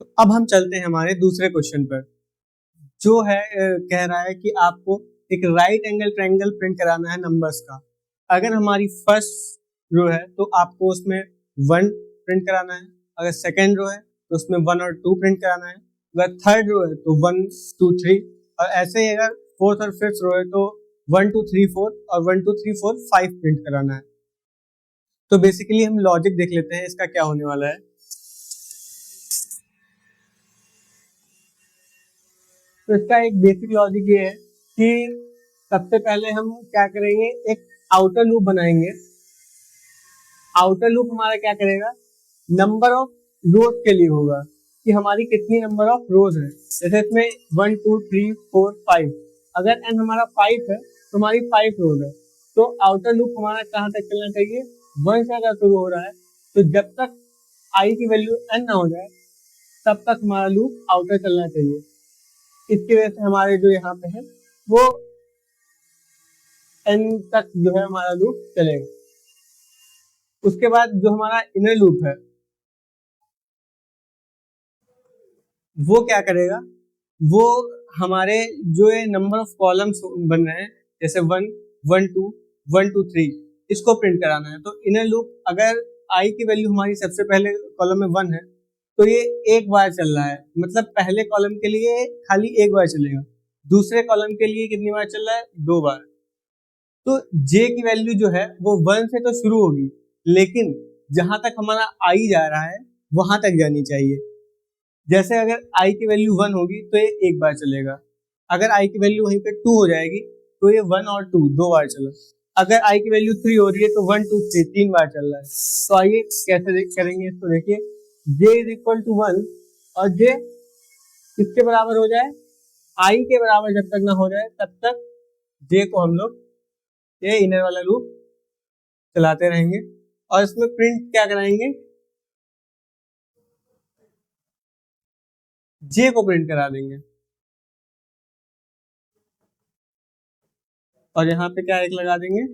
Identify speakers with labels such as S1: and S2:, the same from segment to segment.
S1: तो अब हम चलते हैं हमारे दूसरे क्वेश्चन पर, जो है कह रहा है कि आपको एक राइट एंगल ट्रायंगल प्रिंट कराना है नंबर्स का। अगर हमारी फर्स्ट रो है तो आपको उसमें 1 प्रिंट कराना है, अगर सेकेंड रो है तो उसमें 1 और 2 प्रिंट कराना है, अगर थर्ड रो है तो 1 2 3, और ऐसे ही अगर फोर्थ और फिफ्थ रो है तो 1 2 3 4 और 1 2 3 4 5 प्रिंट कराना है। तो बेसिकली हम लॉजिक देख लेते हैं इसका क्या होने वाला है। तो इसका एक बेसिक लॉजिक ये है कि सबसे पहले हम क्या करेंगे, एक आउटर लूप बनाएंगे। आउटर लूप हमारा क्या करेगा, नंबर ऑफ रोज के लिए होगा कि हमारी कितनी नंबर ऑफ रोज है। जैसे इसमें 1 2 3 4 5, अगर n हमारा 5 है तो हमारी 5 रोज है। तो आउटर लूप हमारा कहाँ तक चलना चाहिए, 1 से अगर शुरू हो रहा है तो जब तक i की वैल्यू n ना हो जाए तब तक हमारा लूप आउटर चलना चाहिए। इसकी वजह से हमारे जो यहाँ पे है वो n तक जो है हमारा लूप चलेगा। उसके बाद जो हमारा इनर लूप है वो क्या करेगा, वो हमारे जो ये नंबर ऑफ कॉलम्स बन रहे हैं जैसे 1 1 2 1 2 3 इसको प्रिंट कराना है। तो इनर लूप अगर i की वैल्यू हमारी सबसे पहले कॉलम में 1 है तो ये एक बार चल रहा है, मतलब पहले कॉलम के लिए खाली एक बार चलेगा, दूसरे कॉलम के लिए कितनी बार चल रहा है, 2 बार। तो j की वैल्यू जो है वो 1 से तो शुरू होगी, लेकिन जहां तक हमारा i जा रहा है वहां तक जानी चाहिए। जैसे अगर i की वैल्यू 1 होगी तो ये एक बार चलेगा, अगर i की वैल्यू वहीं पे 2 हो जाएगी तो ये 1 और 2 दो बार चला, अगर i की वैल्यू 3 हो रही है तो 1 2 3 तीन बार चल रहा है। तो आइए कैसे करेंगे इसको, देखिए j इज इक्वल टू 1 और j किसके बराबर हो जाए, i के बराबर जब तक ना हो जाए तब तक j को हम लोग ये इनर वाला लूप चलाते रहेंगे। और इसमें प्रिंट क्या कराएंगे, j को प्रिंट करा देंगे। और यहाँ पे क्या एक लगा देंगे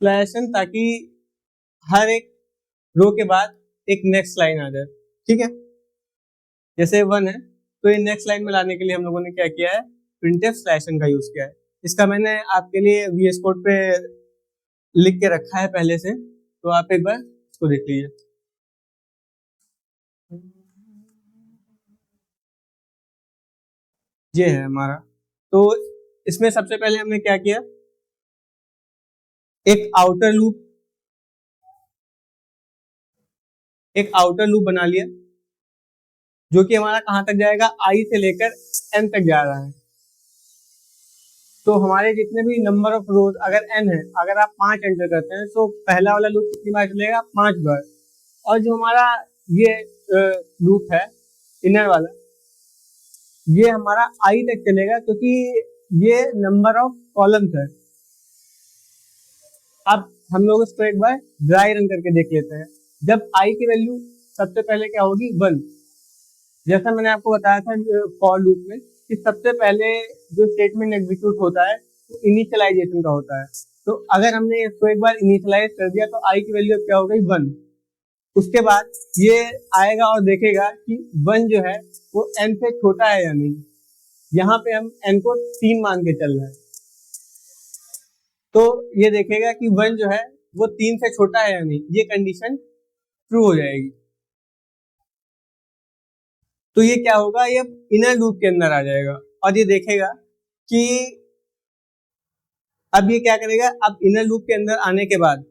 S1: स्लैश n, ताकि हर एक रो के बाद एक नेक्स्ट लाइन आ जाए। ठीक है, जैसे 1 है तो ये नेक्स्ट लाइन में लाने के लिए हम लोगों ने क्या किया है, प्रिंटफ स्लैश n का यूज किया है। इसका मैंने आपके लिए VS कोड पे लिख के रखा है पहले से, तो आप एक बार इसको देख लीजिए। ये है हमारा। तो इसमें सबसे पहले हमने क्या किया, एक आउटर लूप बना लिया जो कि हमारा कहां तक जाएगा, i से लेकर n तक जा रहा है। तो हमारे जितने भी नंबर ऑफ रोज अगर n है, अगर आप 5 एंटर करते हैं तो पहला वाला लूप कितनी बार चलेगा, 5 बार। और जो हमारा ये लूप है इनर वाला, ये हमारा i तक चलेगा क्योंकि ये नंबर ऑफ कॉलम्स है। अब हम लोग इसको एक बार ड्राई रन करके देख लेते हैं। जब i की वैल्यू सबसे पहले क्या होगी, 1, जैसा मैंने आपको बताया था फॉर लूप में कि सबसे पहले जो स्टेटमेंट एग्जीक्यूट होता है वो इनिशियलाइजेशन का होता है। तो अगर हमने इसको एक बार इनिशियलाइज कर दिया तो i की वैल्यू क्या हो गई, 1। उसके बाद ये आएगा और देखेगा कि 1 जो है वो n से छोटा है या नहीं। यहाँ पे हम n को 3 मान के चल रहे हैं, तो ये देखेगा कि 1 जो है वो 3 से छोटा है या नहीं, ये कंडीशन ट्रू हो जाएगी। तो ये क्या होगा, ये इनर लूप के अंदर आ जाएगा और ये देखेगा कि अब ये क्या करेगा, अब इनर लूप के अंदर आने के बाद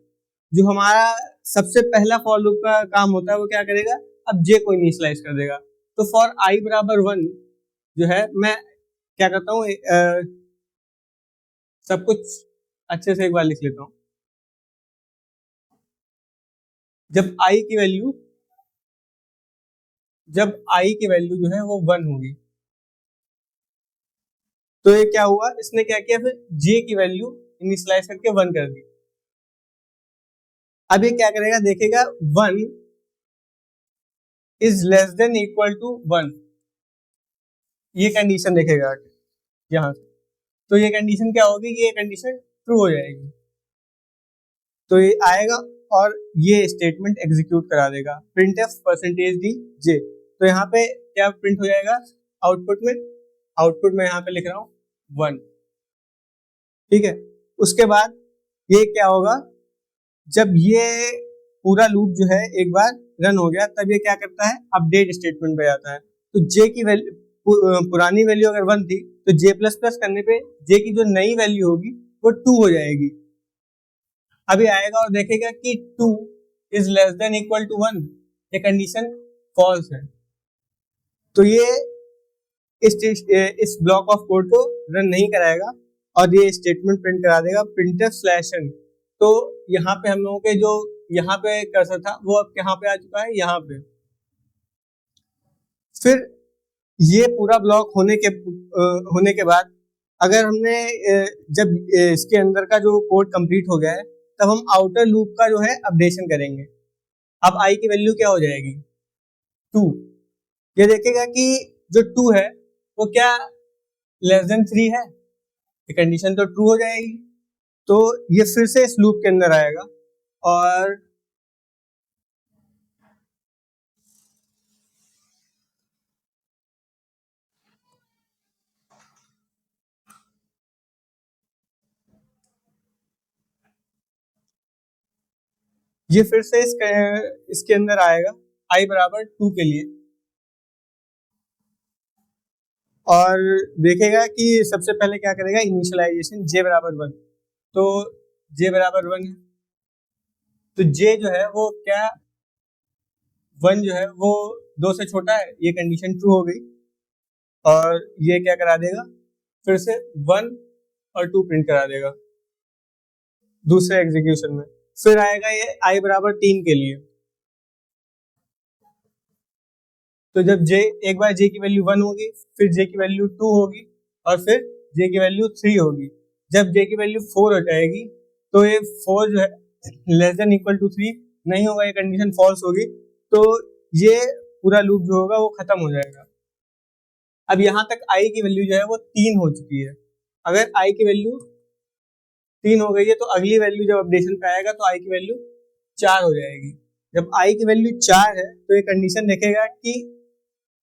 S1: जो हमारा सबसे पहला फॉर लूप का काम होता है वो क्या करेगा, अब j को इनिशियलाइज कर देगा। तो फॉर i बराबर 1 जो है, मैं क्या करता हूँ, सब कुछ अच्छे से एक बार लिख लेता हूँ। जब i की वैल्यू जो है वो 1 होगी तो ये क्या हुआ, इसने क्या किया, फिर j की वैल्यू इनिशियलाइज करके 1 कर दी। अब ये क्या करेगा, देखेगा 1 is less than equal to 1, ये कंडीशन देखेगा यहाँ से। तो ये कंडीशन क्या होगी, ये कंडीशन ट्रू हो जाएगी। तो ये आएगा और ये स्टेटमेंट एग्जीक्यूट करा देगा printf %d(j). तो यहाँ पे क्या प्रिंट हो जाएगा आउटपुट में यहाँ पे लिख रहा हूँ 1, ठीक है। उसके बाद ये क्या होगा, जब ये पूरा लूप जो है एक बार रन हो गया तब ये क्या करता है, अपडेट स्टेटमेंट पे जाता है। तो जे की वैल्यू पुरानी वैल्यू अगर 1 थी तो जे प्लस प्लस करने पे जे की जो नई वैल्यू होगी वो 2 हो जाएगी। अभी आएगा और देखेगा कि 2 is less than equal to 1, ये कंडीशन फॉल्स है। तो ये इस ब्लॉक ऑफ कोड को रन नहीं कराएगा और ये स्टेटमेंट प्रिंट करा देगा printf/n। तो यहाँ पे हम लोगों के जो यहाँ पे कर्सर था वो अब यहाँ पे आ चुका है, यहाँ पे। फिर ये पूरा ब्लॉक होने के बाद अगर हमने जब इसके अंदर का जो कोड कंप्लीट हो गया है तब हम आउटर लूप का जो है अपडेशन करेंगे। अब आई की वैल्यू क्या हो जाएगी 2। ये देखेगा कि जो 2 है वो क्या लेस देन 3 है, कंडीशन तो ट्रू हो जाएगी। तो ये फिर से इस लूप के अंदर आएगा और ये फिर से इसके अंदर आएगा i बराबर 2 के लिए और देखेगा कि सबसे पहले क्या करेगा, इनिशियलाइजेशन j बराबर 1। तो j बराबर 1 है तो j जो है वो क्या 1 जो है वो 2 से छोटा है, ये कंडीशन ट्रू हो गई। और ये क्या करा देगा, फिर से 1 और 2 प्रिंट करा देगा दूसरे एग्जीक्यूशन में। फिर आएगा ये i बराबर 3 के लिए। तो जब j एक बार j की वैल्यू 1 होगी, फिर j की वैल्यू 2 होगी और फिर j की वैल्यू 3 होगी। जब j की वैल्यू 4 हो जाएगी तो ये 4 जो है लेस देन इक्वल टू 3 नहीं होगा, ये कंडीशन फॉल्स होगी। तो ये पूरा लूप जो होगा वो खत्म हो जाएगा। अब यहाँ तक i की वैल्यू जो है वो 3 हो चुकी है। अगर i की वैल्यू 3 हो गई है तो अगली वैल्यू जब अपडेशन पे आएगा तो i की वैल्यू 4 हो जाएगी। जब i की वैल्यू 4 है तो ये कंडीशन देखेगा कि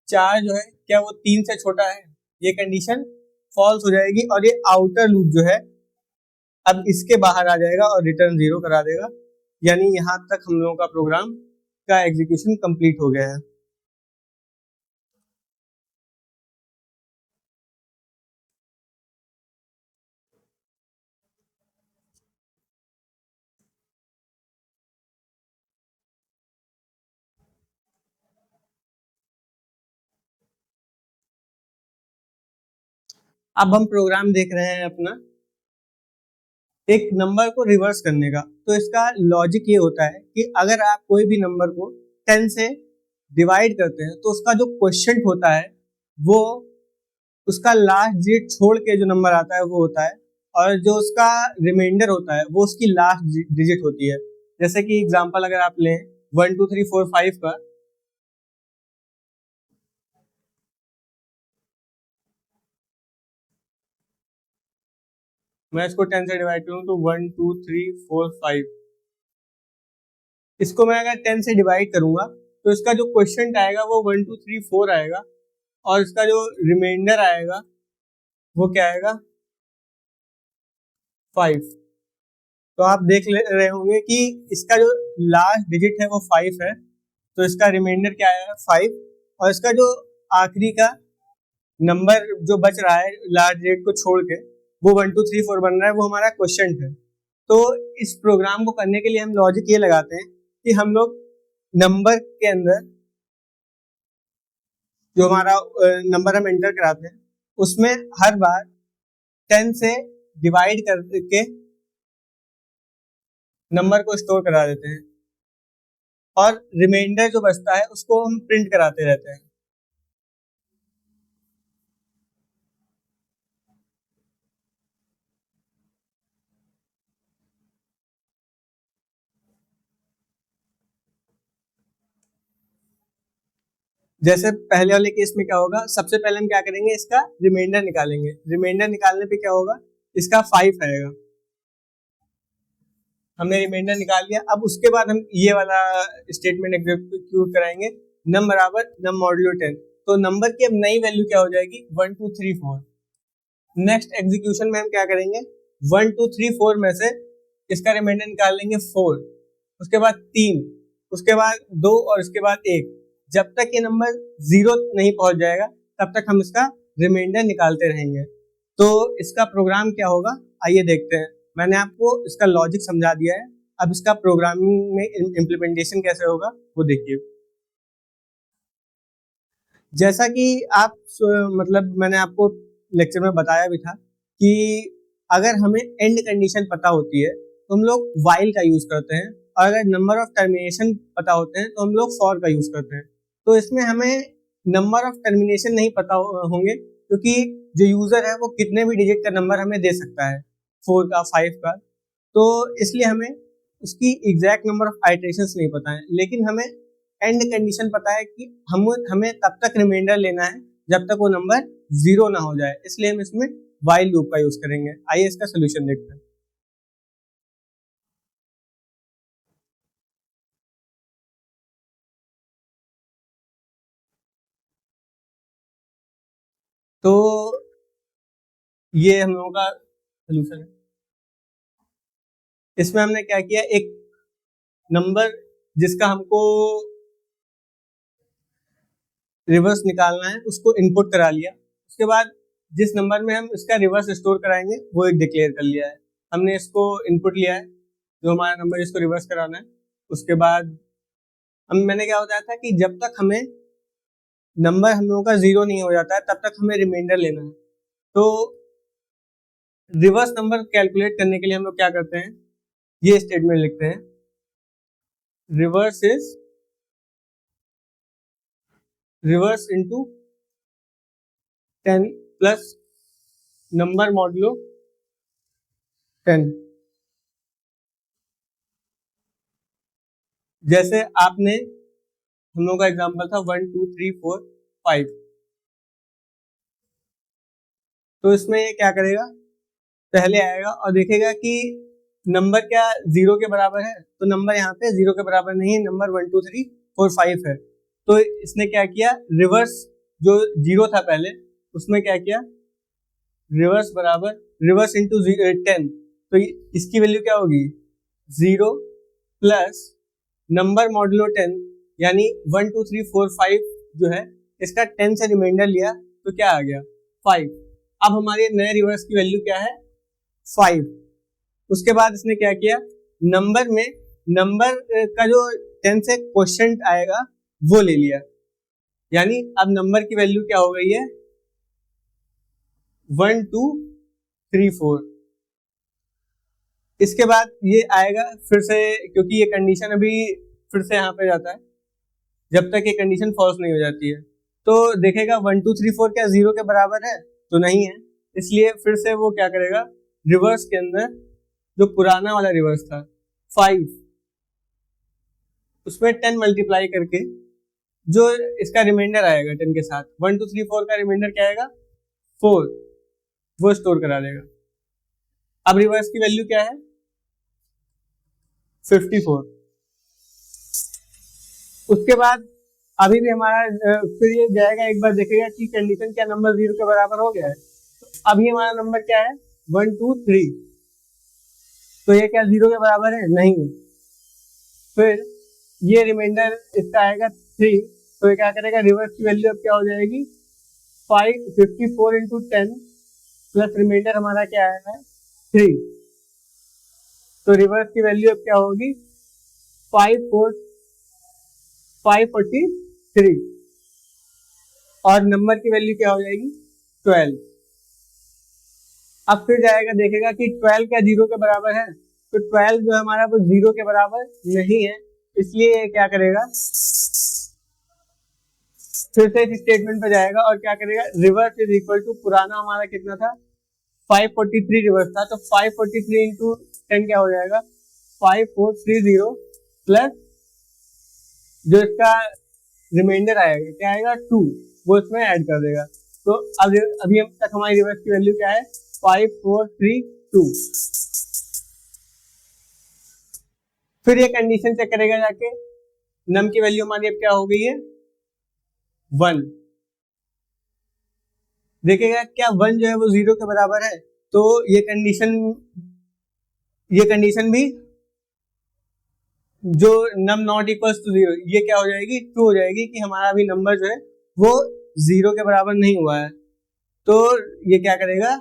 S1: 4 जो है क्या वो 3 से छोटा है, ये कंडीशन फॉल्स हो जाएगी और ये आउटर लूप जो है अब इसके बाहर आ जाएगा और रिटर्न 0 करा देगा। यानी यहाँ तक हम लोगों का प्रोग्राम का एग्जीक्यूशन कंप्लीट हो गया है। अब हम प्रोग्राम देख रहे हैं अपना एक नंबर को रिवर्स करने का। तो इसका लॉजिक ये होता है कि अगर आप कोई भी नंबर को 10 से डिवाइड करते हैं तो उसका जो क्वोशिएंट होता है वो उसका लास्ट डिजिट छोड़ के जो नंबर आता है वो होता है और जो उसका रिमाइंडर होता है वो उसकी लास्ट डिजिट होती है। जैसे कि एग्जांपल अगर आप लें 1 2 3 4 5 का, मैं इसको 10 से डिवाइड करूं तो 1 2 3 4 5, इसको मैं अगर 10 से डिवाइड करूंगा तो इसका जो क्वोशिएंट आएगा वो 1 2 3 4 आएगा और इसका जो रिमाइंडर आएगा वो क्या आएगा 5। तो आप देख रहे होंगे कि इसका जो लास्ट डिजिट है वो 5 है तो इसका रिमाइंडर क्या आएगा 5 और इसका जो आखिरी का नंबर जो बच रहा है लास्ट डिजिट को छोड़ के वो 1 2 3 4 बन रहा है, वो हमारा क्वोशिएंट है। तो इस प्रोग्राम को करने के लिए हम लॉजिक ये लगाते हैं कि हम लोग नंबर के अंदर जो हमारा नंबर हम एंटर कराते हैं उसमें हर बार 10 से डिवाइड करके नंबर को स्टोर करा देते हैं और रिमाइंडर जो बचता है उसको हम प्रिंट कराते रहते हैं। जैसे पहले वाले केस में क्या होगा, सबसे पहले हम क्या करेंगे, इसका रिमाइंडर निकालेंगे। रिमाइंडर निकालने पे क्या होगा, इसका 5 आएगा। हमने रिमाइंडर निकाल लिया। अब उसके बाद हम ये वाला स्टेटमेंट एग्जीक्यूट कराएंगे, नम बराबर नम मॉड्यूलो 10। तो नंबर की अब नई वैल्यू क्या हो जाएगी 1 2 3 4। नेक्स्ट एग्जीक्यूशन में हम क्या करेंगे 1 2 3 4 में से इसका रिमाइंडर निकाल लेंगे 4, उसके बाद 3, उसके बाद 2 और उसके बाद 1। जब तक ये नंबर 0 नहीं पहुंच जाएगा तब तक हम इसका रिमाइंडर निकालते रहेंगे। तो इसका प्रोग्राम क्या होगा आइए देखते हैं। मैंने आपको इसका लॉजिक समझा दिया है, अब इसका प्रोग्रामिंग में इम्प्लीमेंटेशन कैसे होगा वो देखिए। जैसा कि आप मतलब मैंने आपको लेक्चर में बताया भी था कि अगर हमें एंड कंडीशन पता होती है तो हम लोग व्हाइल का यूज करते हैं, और अगर नंबर ऑफ टर्मिनेशन पता होते हैं तो हम लोग फॉर का यूज करते हैं। तो इसमें हमें नंबर ऑफ टर्मिनेशन नहीं पता होंगे, क्योंकि जो यूजर है वो कितने भी डिजिट का नंबर हमें दे सकता है, 4 का 5 का, तो इसलिए हमें उसकी एग्जैक्ट नंबर ऑफ आइटरेशंस नहीं पता है। लेकिन हमें एंड कंडीशन पता है कि हमें तब तक रिमाइंडर लेना है जब तक वो नंबर 0 ना हो जाए, इसलिए हम इसमें व्हाइल लूप का यूज करेंगे। आइए इसका सोल्यूशन देखते हैं। तो ये हम लोगों का सोल्यूशन है। इसमें हमने क्या किया, एक नंबर जिसका हमको रिवर्स निकालना है उसको इनपुट करा लिया, उसके बाद जिस नंबर में हम इसका रिवर्स स्टोर कराएंगे वो एक डिक्लेयर कर लिया है। हमने इसको इनपुट लिया है जो हमारा नंबर इसको रिवर्स कराना है। उसके बाद मैंने क्या बताया था कि जब तक हमें नंबर हम लोगों का 0 नहीं हो जाता है तब तक हमें रिमाइंडर लेना है। तो रिवर्स नंबर कैलकुलेट करने के लिए हम लोग क्या करते हैं, ये स्टेटमेंट लिखते हैं, reverse into 10 plus number modulo 10। जैसे आपने हम लोगों का एग्जांपल था 1 2 3 4 5, तो इसमें ये क्या करेगा, पहले आएगा और देखेगा कि नंबर क्या 0 के बराबर है, तो नंबर यहाँ पे 0 के बराबर नहीं है, नंबर 1 2 3 4 5 है। तो इसने क्या किया, रिवर्स जो 0 था पहले उसमें क्या किया, रिवर्स बराबर रिवर्स इंटू 10, तो इसकी वैल्यू क्या होगी 0 प्लस नंबर मॉड्यूलो 10, यानी 1 2 3 4 5 जो है इसका 10 से रिमाइंडर लिया तो क्या आ गया 5। अब हमारे नए रिवर्स की वैल्यू क्या है 5। उसके बाद इसने क्या किया, नंबर में नंबर का जो 10 से क्वेश्चन आएगा वो ले लिया, यानी अब नंबर की वैल्यू क्या हो गई है 1 2 3 4। इसके बाद ये आएगा फिर से, क्योंकि ये कंडीशन अभी फिर से यहाँ पे जाता है जब तक ये कंडीशन फॉल्स नहीं हो जाती है। तो देखेगा 1 2 3 4 क्या 0 के बराबर है, तो नहीं है, इसलिए फिर से वो क्या करेगा, रिवर्स के अंदर जो पुराना वाला रिवर्स था 5 उसमें 10 मल्टीप्लाई करके जो इसका रिमाइंडर आएगा 10 के साथ 1 2 3 4 का रिमाइंडर क्या आएगा 4, वो स्टोर करा देगा। अब रिवर्स की वैल्यू क्या है 54। उसके बाद अभी भी हमारा फिर ये जाएगा एक बार देखेगा कि कंडीशन क्या नंबर 0 के बराबर हो गया है, तो अभी हमारा नंबर क्या है 1 2 3, तो ये क्या 0 के बराबर है, नहीं है। फिर ये रिमाइंडर इसका आएगा 3, तो ये क्या करेगा, रिवर्स की वैल्यू अब क्या हो जाएगी 54 इंटू 10 प्लस रिमाइंडर हमारा क्या आया है 3, तो रिवर्स की वैल्यू अब क्या होगी 543 और नंबर की वैल्यू क्या हो जाएगी 12। अब फिर जाएगा देखेगा कि 12 क्या 0 के बराबर है, तो 12 जो हमारा वो 0 के बराबर नहीं है, इसलिए ये क्या करेगा फिर से इस स्टेटमेंट पे जाएगा और क्या करेगा, रिवर्स इज इक्वल टू पुराना हमारा कितना था 543 रिवर्स था, तो 543 इंटू 10 क्या हो जाएगा 5430 प्लस जो इसका रिमाइंडर आएगा क्या आएगा 2, वो इसमें ऐड कर देगा। तो अब अभी हम तक हमारी रिवर्स की वैल्यू क्या है 5432। फिर ये कंडीशन चेक करेगा जाके, नम की वैल्यू हमारी अब क्या हो गई है 1, देखेगा क्या 1 जो है वो 0 के बराबर है, तो ये कंडीशन भी जो नम नॉट इक्वल्स टू 0, ये क्या हो जाएगी, ट्रू हो जाएगी कि हमारा अभी नंबर जो है वो 0 के बराबर नहीं हुआ है। तो ये क्या करेगा,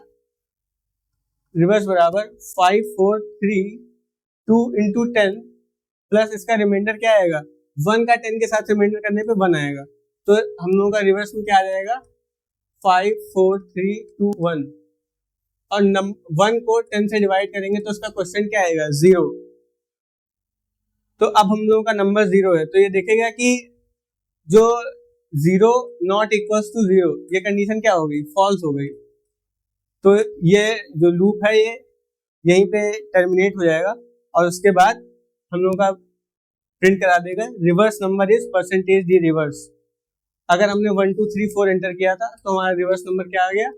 S1: रिवर्स बराबर 5 4 3 2 इंटू 10 प्लस इसका रिमाइंडर क्या आएगा, 1 का 10 के साथ रिमाइंडर करने पे 1 आएगा, तो हम लोगों का रिवर्स में क्या आ जाएगा 5 4 3 2 1, और 1 को 10 से डिवाइड करेंगे तो उसका क्वेश्चन क्या आएगा 0। तो अब हम लोगों का नंबर 0 है, तो ये देखेगा कि जो 0 नॉट इक्वल्स टू 0, ये कंडीशन क्या हो गई, फॉल्स हो गई। तो ये जो लूप है ये यहीं पे टर्मिनेट हो जाएगा, और उसके बाद हम लोगों का प्रिंट करा देगा reverse number is percentage D reverse. अगर हमने 1 2 3 4 एंटर किया था तो हमारा रिवर्स नंबर क्या आ गया,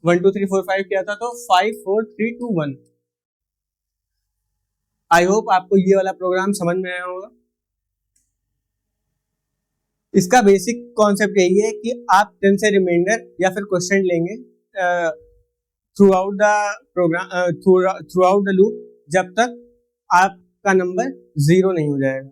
S1: 1 2 3 4 5 किया था तो 5 4 3 2 1। आई होप आपको ये वाला प्रोग्राम समझ में आया होगा। इसका बेसिक कॉन्सेप्ट यही है कि आप 10 से रिमाइंडर या फिर क्वेश्चन लेंगे throughout the program, throughout the loop, जब तक आपका नंबर 0 नहीं हो जाएगा।